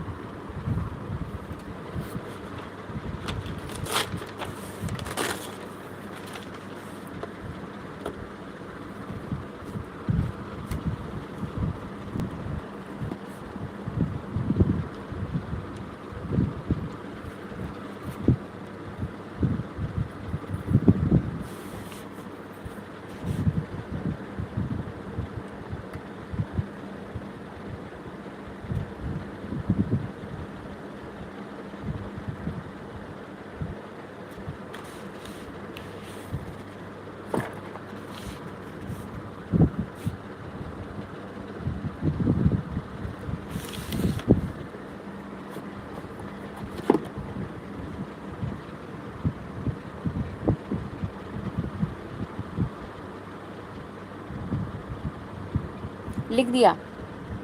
लिख दिया,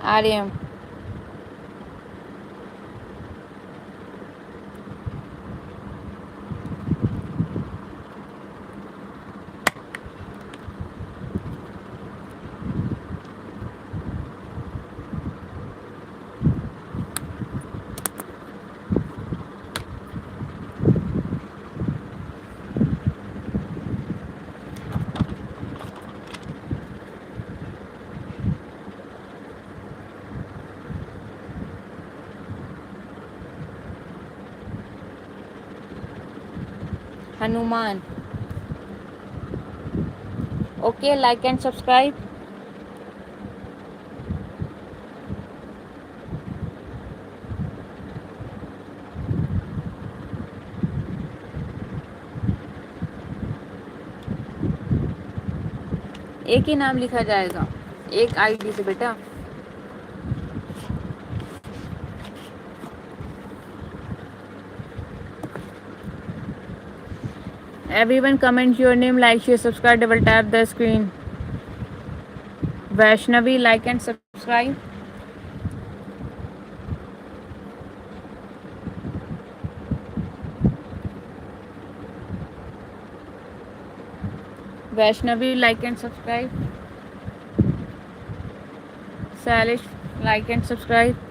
आ रहे हैं। Hanuman. Okay, like and subscribe. एक ही नाम लिखा जाएगा, एक आईडी से बेटा। Everyone comment your name, like, share, subscribe, double tap the screen. Vaishnavi, like and subscribe. Vaishnavi, like and subscribe. Salish, like and subscribe.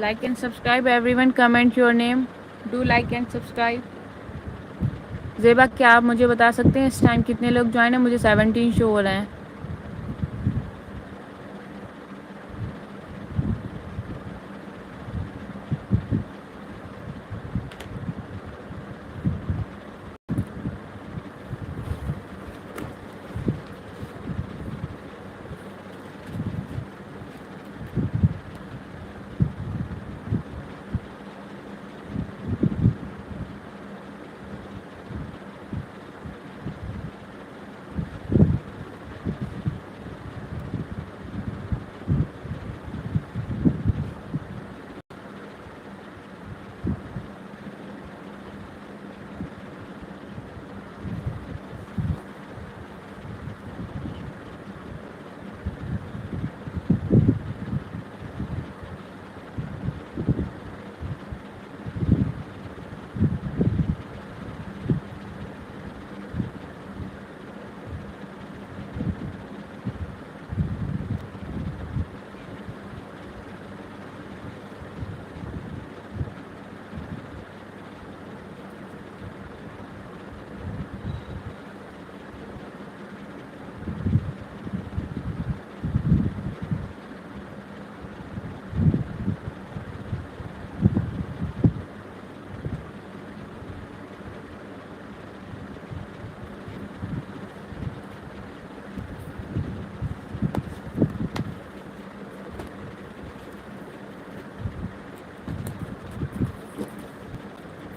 Like and subscribe. Everyone comment your name. Do like and subscribe. Zeba, क्या आप मुझे बता सकते हैं इस टाइम कितने लोग ज्वाइन हैं? मुझे 17 शो हो रहे हैं।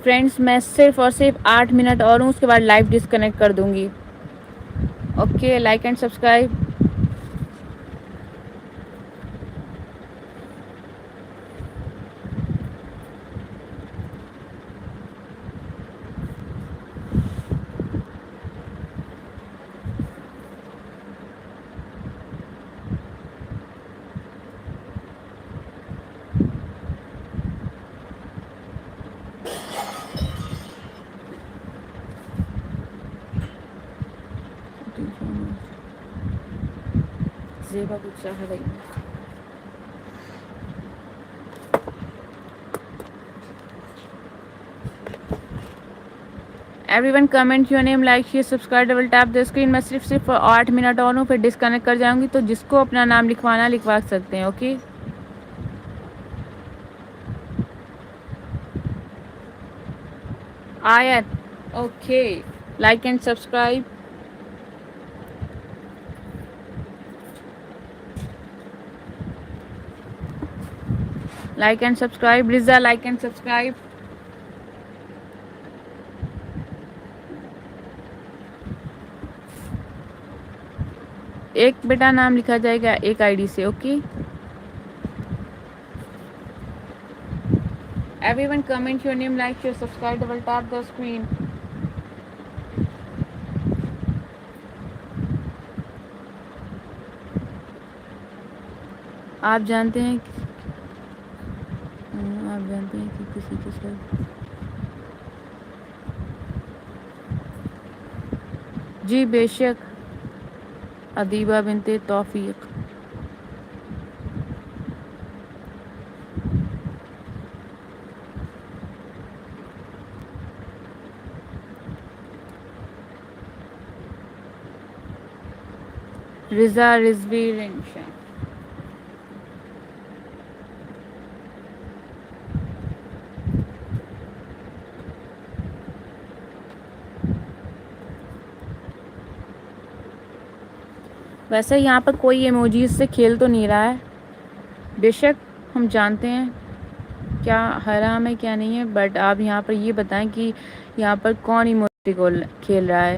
फ्रेंड्स, मैं सिर्फ और सिर्फ 8 मिनट और हूँ, उसके बाद लाइव डिस्कनेक्ट कर दूँगी। Okay, like and subscribe. Zeba कुछ चाह रही है। Everyone comment your name, like share subscribe, double tap the screen. मैं सिर्फ 8 मिनट और हूँ, फिर डिस्कनेक्ट कर जाऊंगी, तो जिसको अपना नाम लिखवाना लिखवा सकते हैं। Okay, Ayat, okay, like and subscribe. Like and subscribe. Riza, like and subscribe. एक बेटा नाम लिखा जाएगा एक आईडी से। Okay, everyone comment your name, like share subscribe, double tap the screen. आप जानते हैं कि किसी के साथ, जी बेशक, अदीबा बिनते तौफीक। रिजा, रिजवी, रिंशा। वैसे यहाँ पर कोई इमोजीज से खेल तो नहीं रहा है। बेशक हम जानते हैं क्या हराम है क्या नहीं है, बट आप यहाँ पर ये बताएं कि यहाँ पर कौन इमोजी को खेल रहा है।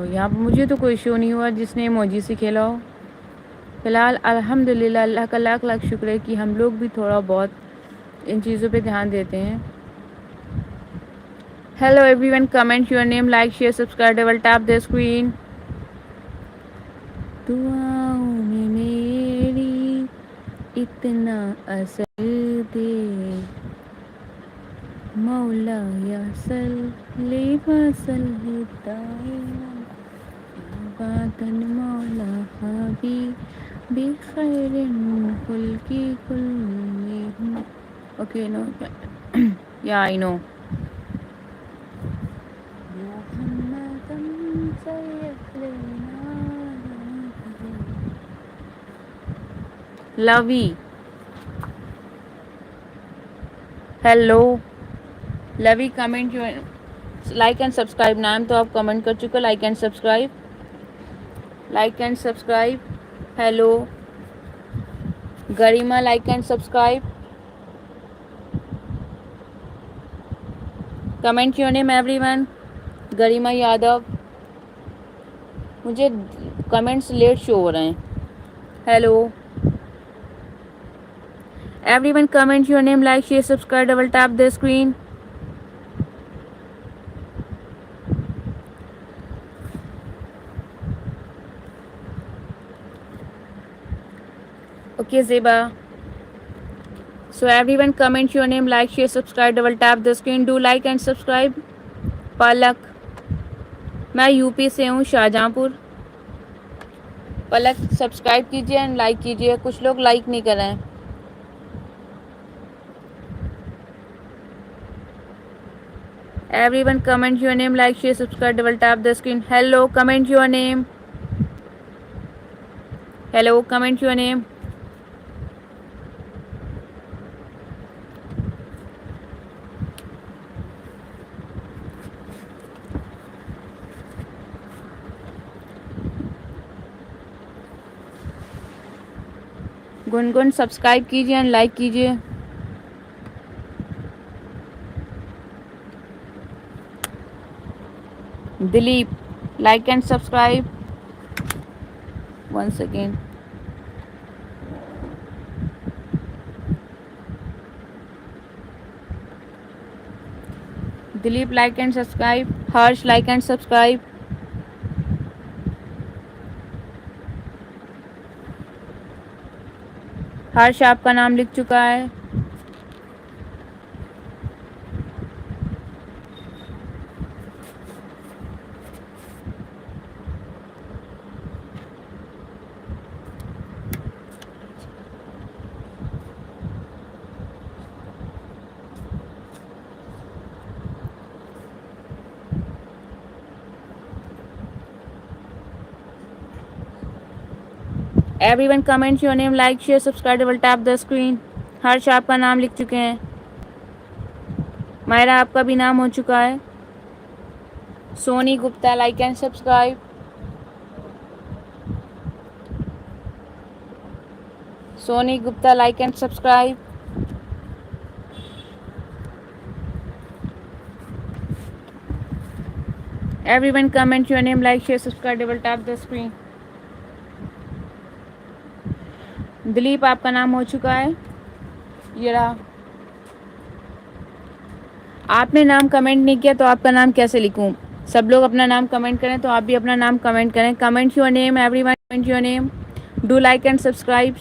यहाँ पर मुझे तो कोई शो नहीं हुआ जिसने इमोजी से खेला हो। फ़िलहाल अल्हम्दुलिल्लाह, अल्लाह का लाख लाख शुक्र है कि हम लोग भी थोड़ा बहुत इन चीज़ों पे ध्यान देते हैं। Hello everyone, comment your name, like share subscribe, double tap the screen. दुआओं में मेरी इतना असर दे, मौला या सल्ली वसल्लिम दाइमन अबदन मौला हबीबी खैरिन खुल्की कुल्लिहिम। Okay, no, yeah I know. Lavi, hello Lavi, comment your like and subscribe. नाम तो आप कमेंट कर चुके हो, like and subscribe, like and subscribe. Hello Garima, like and subscribe. Comment your name everyone. Garima Yadav. मुझे कमेंट्स लेट शो हो रहे हैं। Hello everyone, comment your name, like share subscribe, double tap the screen. Okay Zeba, so everyone comment your name, like share subscribe, double tap the screen, do like and subscribe. Palak, मैं यूपी से हूँ, शाहजहाँपुर। पलक सब्सक्राइब कीजिए एंड लाइक कीजिए। कुछ लोग लाइक नहीं कर रहे हैं। Everyone comment your name, like share subscribe, double tap the screen. Hello, comment your name. Hello, comment your name. Gungun subscribe कीजिए एंड लाइक कीजिए। Dilip, like and subscribe. once again, Dilip, like and subscribe. Harsh, like and subscribe. हर्ष आपका नाम लिख चुका है। Everyone comment your name, like share subscribe, double tap the screen. Harsh आपका नाम लिख चुके हैं। मायरा आपका भी नाम हो चुका है। Soni Gupta like and subscribe. Soni Gupta like and subscribe. Everyone comment your name, like share subscribe, double tap the screen. Dilip आपका नाम हो चुका है। ये रहा। आपने नाम कमेंट नहीं किया तो आपका नाम कैसे लिखूं? सब लोग अपना नाम कमेंट करें तो आप भी अपना नाम कमेंट करें। Comment your name, everyone comment your name, do like and subscribe.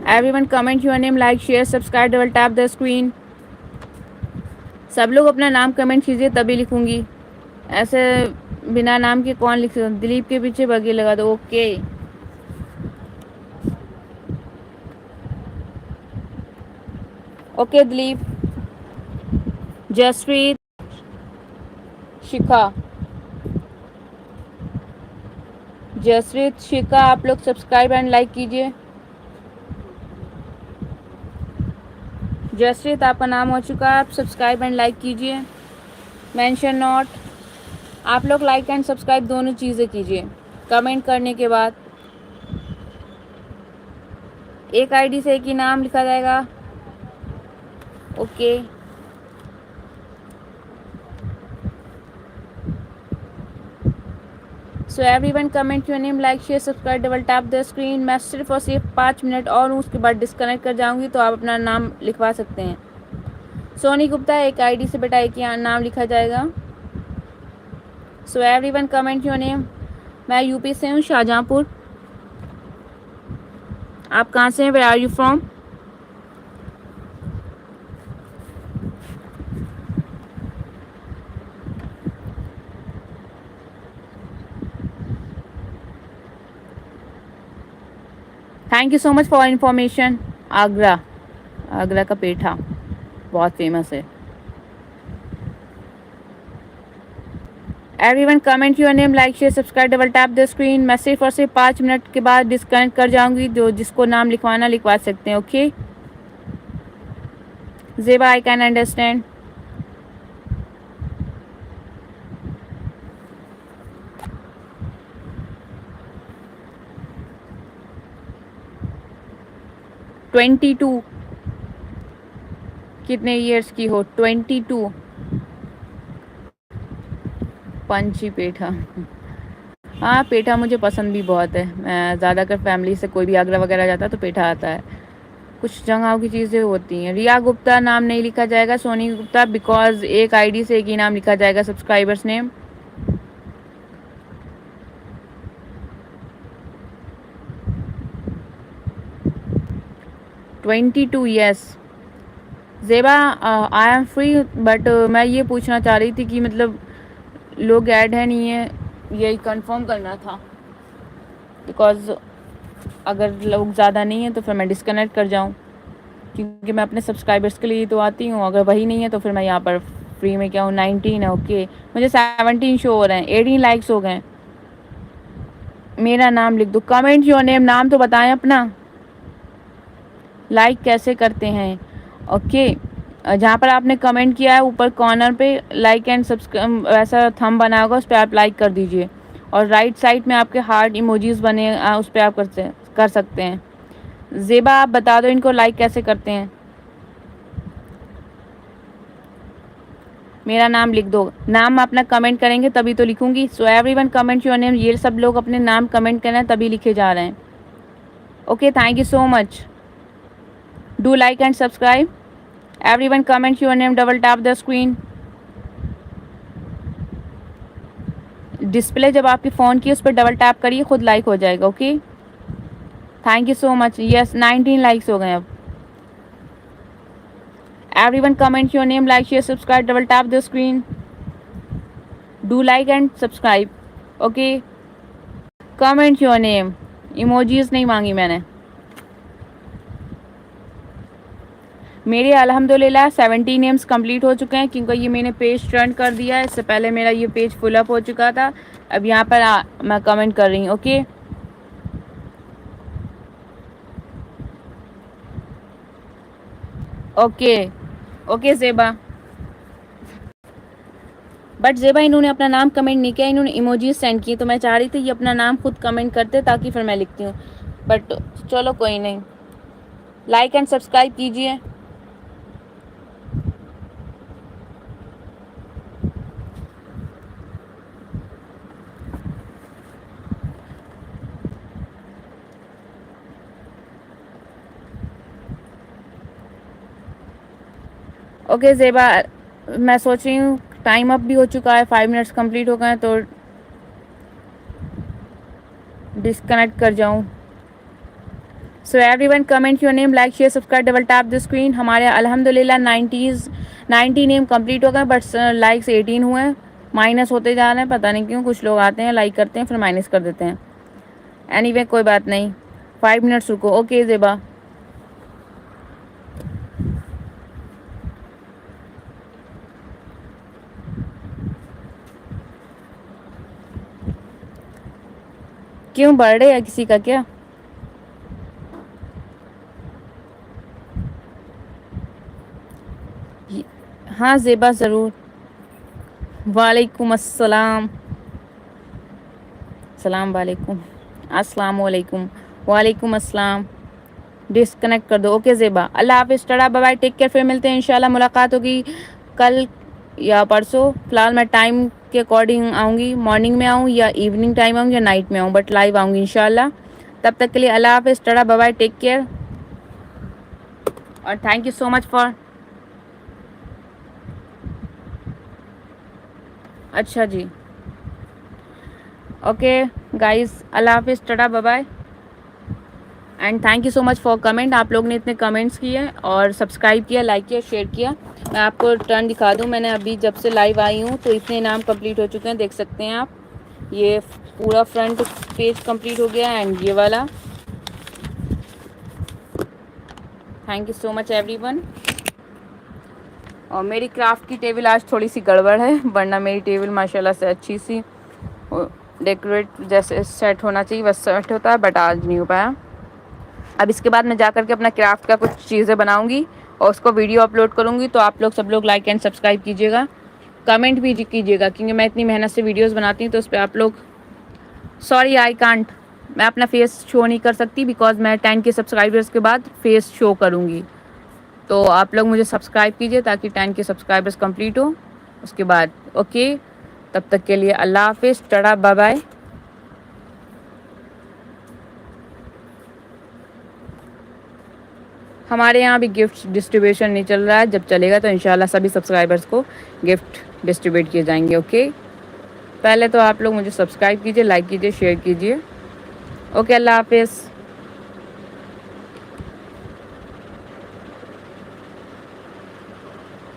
Everyone comment your name, like share subscribe, double tap the screen. सब लोग अपना नाम कमेंट कीजिए तभी लिखूंगी। ऐसे बिना नाम के कौन लिख सकता? दिलीप के पीछे बगी लगा दो। Okay, okay Dilip. जसप्रीत, शिखा, जसप्रीत, शिखा, आप लोग सब्सक्राइब एंड लाइक कीजिए। जसप्रीत आपका नाम हो चुका है, आप सब्सक्राइब एंड लाइक कीजिए। Mention not. आप लोग लाइक एंड सब्सक्राइब दोनों चीज़ें कीजिए कमेंट करने के बाद। एक आईडी से एक ही नाम लिखा जाएगा। Okay, so everyone comment your name, like share subscribe, double tap the screen. मैं सिर्फ और सिर्फ 5 मिनट और उसके बाद डिस्कनेक्ट कर जाऊंगी तो आप अपना नाम लिखवा सकते हैं। सोनी गुप्ता एक आईडी से बेटा एक ही नाम लिखा जाएगा। So everyone comment your name. मैं यूपी से हूँ, शाहजहाँपुर। आप कहाँ से हैं? Where are you from? Thank you so much for information. Agra, Agra का पेठा बहुत फेमस है। Everyone comment your name, like share subscribe, double tap the screen. मैं सिर्फ और सिर्फ 5 मिनट के बाद डिस्कनेक्ट कर जाऊंगी। जो जिसको नाम लिखवाना लिखवा सकते हैं। ओके जेबा, I can understand. Twenty two कितने ईयर्स की हो? 22। पंची पेठा, हाँ पेठा मुझे पसंद भी बहुत है। मैं ज़्यादातर फैमिली से कोई भी आगरा वगैरह जाता है तो पेठा आता है। कुछ जगहों की चीज़ें होती हैं। रिया गुप्ता नाम नहीं लिखा जाएगा। सोनी गुप्ता, बिकॉज एक आईडी से एक ही नाम लिखा जाएगा subscribers name. Twenty two years. जेबा, आई एम फ्री बट मैं ये पूछना चाह रही थी कि मतलब लोग ऐड है नहीं है, यही कंफर्म करना था। बिकॉज अगर लोग ज़्यादा नहीं है तो फिर मैं डिस्कनेक्ट कर जाऊँ, क्योंकि मैं अपने सब्सक्राइबर्स के लिए तो आती हूँ। अगर वही नहीं है तो फिर मैं यहाँ पर फ्री में क्या हूँ। 19 है। ओके, मुझे 17 शो हो रहे हैं। 18 लाइक्स हो गए। मेरा नाम लिख दो। कमेंट योर नेम, नाम तो बताएं अपना। लाइक कैसे करते हैं? ओके, जहाँ पर आपने कमेंट किया है ऊपर कॉर्नर पे लाइक एंड सब्सक्राइब वैसा थंब बना होगा, उस पर आप लाइक कर दीजिए। और राइट साइड में आपके हार्ट इमोजीज बने, उस पर आप कर सकते हैं। जेबा, आप बता दो इनको लाइक कैसे करते हैं। मेरा नाम लिख दो। नाम अपना कमेंट करेंगे तभी तो लिखूंगी। सो एवरीवन कमेंट योर नेम। ये सब लोग अपने नाम कमेंट करें तभी लिखे जा रहे हैं। Okay, thank you so much. Do like and subscribe. Everyone comment your name, double tap the screen. Display जब आपके फ़ोन की उस पर डबल टैप करिए, खुद लाइक हो जाएगा। Okay, thank you so much. Yes, 19 likes हो गए अब। Everyone comment your name, like share subscribe, double tap the screen. Do like and subscribe. Okay, comment your name. Emojis नहीं मांगी मैंने। मेरे अल्हम्दुलिल्लाह 17 नेम्स कंप्लीट हो चुके हैं, क्योंकि ये मैंने पेज टर्न कर दिया है। इससे पहले मेरा ये पेज फुल अप हो चुका था। अब यहाँ पर मैं कमेंट कर रही हूँ। Okay, okay okay Zeba, but Zeba इन्होंने अपना नाम कमेंट नहीं किया, इन्होंने इमोजीज सेंड किए, तो मैं चाह रही थी ये अपना नाम खुद कमेंट करते ताकि फिर मैं लिखती हूँ, बट चलो कोई नहीं। लाइक एंड सब्सक्राइब कीजिए। ओके ज़ेबा, मैं सोच रही हूँ टाइम अप भी हो चुका है, 5 मिनट्स कंप्लीट हो गए हैं, तो डिस्कनेक्ट कर जाऊँ। सो everyone comment your name, like share subscribe, double tap the screen. हमारे अल्हम्दुलिल्लाह 90 नेम कंप्लीट हो गए, बट लाइक्स 18 हुए हैं, माइनस होते जा रहे हैं, पता नहीं क्यों। कुछ लोग आते हैं, लाइक करते हैं, फिर माइनस कर देते हैं। एनीवे कोई बात नहीं, 5 मिनट्स रुको। ओके ज़ेबा, क्यों बर्थडे है किसी का क्या? हाँ ज़ेबा ज़रूर। वालेकुम अस्सलाम, सलाम वालेकुम, अस्सलाम वालेकुम, वालेकुम अस्सलाम। डिस्कनेक्ट कर दो। ओके ज़ेबा, अल्लाह हाफ़िज़, tata bye bye, take care. फिर मिलते हैं इंशाल्लाह, मुलाकात होगी कल या परसों। फ़िलहाल मैं टाइम के अकॉर्डिंग आऊँगी, मॉर्निंग में आऊँ या इवनिंग टाइम आऊँ या नाइट में आऊँ, बट लाइव आऊँगी इंशाल्लाह। तब तक के लिए अल्लाह हाफ़िज़, tata bye bye, take care, और thank you so much for. अच्छा जी, ओके गाइस, अल्लाह हाफ़िज़, tata bye bye, and thank you so much for comment. आप लोग ने इतने कमेंट्स किए और सब्सक्राइब किया, लाइक किया, शेयर किया। मैं आपको टर्न दिखा दूं, मैंने अभी जब से लाइव आई हूँ तो इतने नाम कंप्लीट हो चुके हैं, देख सकते हैं आप। ये पूरा फ्रंट पेज कंप्लीट हो गया एंड ये वाला। Thank you so much everyone. और मेरी क्राफ्ट की टेबल आज थोड़ी सी गड़बड़ है, वरना मेरी टेबल माशाल्लाह से अच्छी सी डेकोरेट जैसे सेट होना चाहिए बस सेट होता है, बट आज नहीं हो पाया। अब इसके बाद मैं जा करके अपना क्राफ्ट का कुछ चीज़ें बनाऊंगी और उसको वीडियो अपलोड करूंगी, तो आप लोग सब लोग लाइक एंड सब्सक्राइब कीजिएगा, कमेंट भी कीजिएगा, क्योंकि मैं इतनी मेहनत से वीडियोस बनाती हूँ तो उस पर आप लोग। सॉरी आई कांट, मैं अपना फेस शो नहीं कर सकती बिकॉज मैं 10 के सब्सक्राइबर्स के बाद फेस शो करूँगी। तो आप लोग मुझे सब्सक्राइब कीजिए ताकि 10 के सब्सक्राइबर्स कंप्लीट हो उसके बाद। ओके, तब तक के लिए अल्लाह हाफिज़, टाटा बाय बाय। हमारे यहाँ भी गिफ्ट डिस्ट्रीब्यूशन नहीं चल रहा है, जब चलेगा तो इंशाल्लाह सभी सब्सक्राइबर्स को गिफ्ट डिस्ट्रीब्यूट किए जाएंगे। ओके, पहले तो आप लोग मुझे सब्सक्राइब कीजिए, लाइक कीजिए, शेयर कीजिए। ओके, अल्लाह हाफिज़।